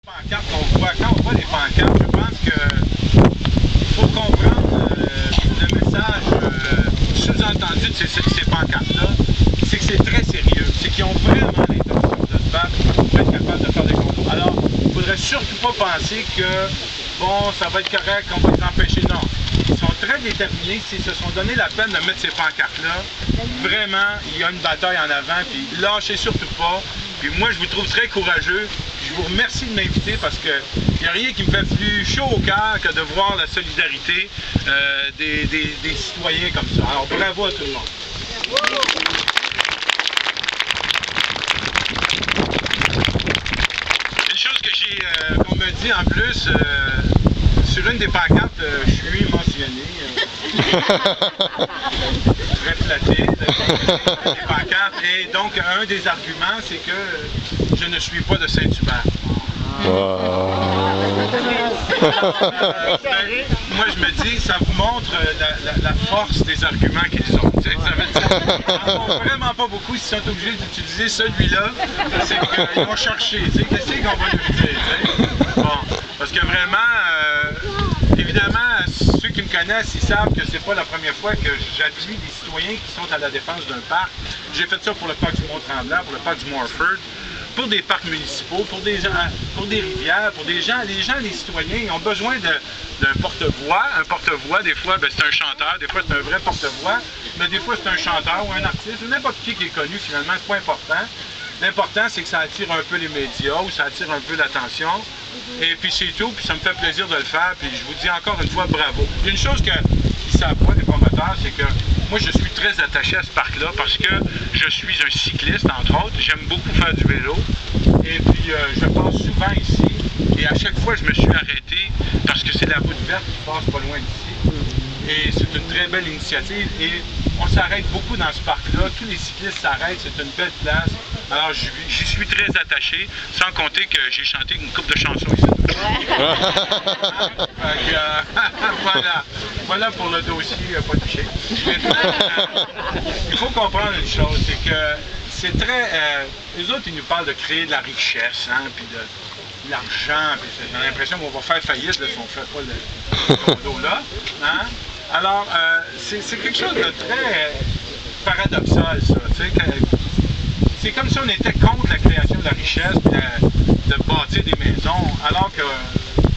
Pancartes qu'on voit, quand on voit les pancartes, je pense qu'il faut comprendre le message sous-entendu de ces pancartes-là, c'est que c'est très sérieux, c'est qu'ils ont vraiment l'intention de se battre pour être capable de faire des contrôles. Alors, il ne faudrait surtout pas penser que, bon, ça va être correct, on va les empêcher. Non, ils sont très déterminés, s'ils se sont donné la peine de mettre ces pancartes-là, vraiment, il y a une bataille en avant, puis lâchez surtout pas. Puis moi, je vous trouve très courageux. Je vous remercie de m'inviter parce qu'il n'y a rien qui me fait plus chaud au cœur que de voir la solidarité des citoyens comme ça. Alors, bravo à tout le monde. Une chose que qu'on me dit en plus, sur une des pancartes, je suis mentionné. Très flatté des pancartes. Et donc, un des arguments, c'est que je ne suis pas de Saint-Hubert. Moi, je me dis, ça vous montre la force des arguments qu'ils ont. Ça veut dire, ils n'en ont vraiment pas beaucoup s'ils sont obligés d'utiliser celui-là. C'est qu'ils vont chercher. Qu'est-ce qu'on va lui dire? Bon, parce que vraiment, évidemment, ceux qui me connaissent, ils savent que c'est pas la première fois que j'appuie des citoyens qui sont à la défense d'un parc. J'ai fait ça pour le parc du Mont-Tremblant, pour le parc du Morford, pour des parcs municipaux, pour des rivières, pour des gens. Les citoyens, ils ont besoin d'un porte-voix. Un porte-voix, des fois, c'est un chanteur, des fois, c'est un vrai porte-voix, mais des fois, c'est un chanteur ou un artiste, ou n'importe qui est connu, finalement, c'est pas important. L'important, c'est que ça attire un peu les médias ou ça attire un peu l'attention. Et puis c'est tout, puis ça me fait plaisir de le faire, puis je vous dis encore une fois bravo. Il y a une chose qu'ils ne savent pas, les promoteurs, c'est que moi je suis très attaché à ce parc-là parce que je suis un cycliste, entre autres. J'aime beaucoup faire du vélo. Et puis je passe souvent ici. Et à chaque fois, je me suis arrêté parce que c'est la route verte qui passe pas loin d'ici. Et c'est une très belle initiative. Et on s'arrête beaucoup dans ce parc-là. Tous les cyclistes s'arrêtent. C'est une belle place. Alors, j'y suis très attaché, sans compter que j'ai chanté une couple de chansons ici. Voilà pour le dossier pas touché. Il faut comprendre une chose, c'est que c'est très... les autres, ils nous parlent de créer de la richesse, hein, puis de l'argent, puis j'ai l'impression qu'on va faire faillite là, si on ne fait pas le condo-là. Hein? Alors, c'est quelque chose de très paradoxal, ça. C'est comme si on était contre la création de la richesse, de bâtir des maisons, alors que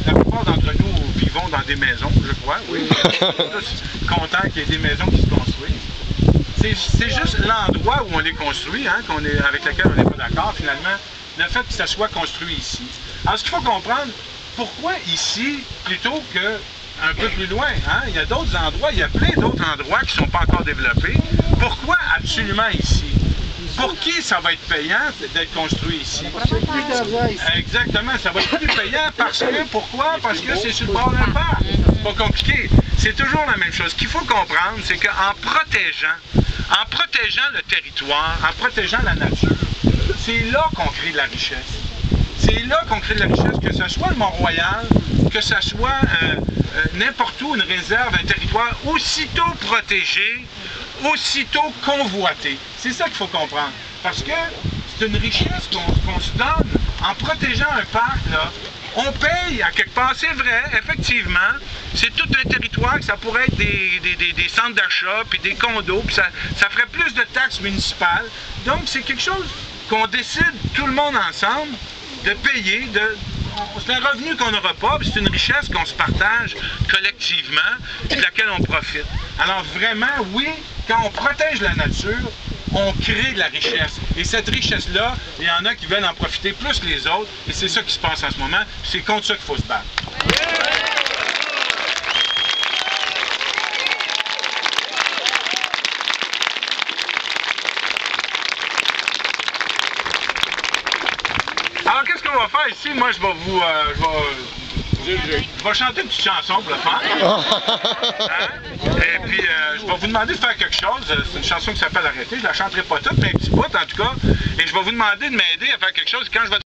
la plupart d'entre nous vivons dans des maisons, je crois, oui. On est tous contents qu'il y ait des maisons qui se construisent. C'est juste l'endroit où on les construit, hein, avec lequel on n'est pas d'accord, finalement, le fait que ça soit construit ici. Alors, ce qu'il faut comprendre, pourquoi ici, plutôt qu'un peu plus loin, hein? Il y a d'autres endroits, il y a plein d'autres endroits qui ne sont pas encore développés. Pourquoi absolument ici? Pour qui ça va être payant d'être construit ici? Exactement, ça va être plus payant parce que, pourquoi? Parce que c'est sur le bord d'un parc. C'est pas compliqué. C'est toujours la même chose. Ce qu'il faut comprendre, c'est qu'en protégeant le territoire, en protégeant la nature, c'est là qu'on crée de la richesse. C'est là qu'on crée de la richesse, que ce soit le Mont-Royal, que ce soit n'importe où une réserve, un territoire aussitôt protégé, aussitôt convoité. C'est ça qu'il faut comprendre. Parce que c'est une richesse qu'on se donne en protégeant un parc, là. On paye à quelque part, c'est vrai, effectivement, c'est tout un territoire que ça pourrait être des centres d'achat, puis des condos, puis ça ferait plus de taxes municipales. Donc c'est quelque chose qu'on décide tout le monde ensemble de payer, c'est un revenu qu'on n'aura pas, puis c'est une richesse qu'on se partage collectivement, et de laquelle on profite. Alors vraiment, oui, quand on protège la nature, on crée de la richesse. Et cette richesse-là, il y en a qui veulent en profiter plus que les autres, et c'est ça qui se passe en ce moment, c'est contre ça qu'il faut se battre. Alors, qu'est-ce qu'on va faire ici? Moi, je vais chanter une petite chanson pour le faire. Hein? Et puis, je vais vous demander de faire quelque chose. C'est une chanson qui s'appelle Arrêter. Je la chanterai pas toute, mais un petit bout en tout cas. Et je vais vous demander de m'aider à faire quelque chose. Quand je vais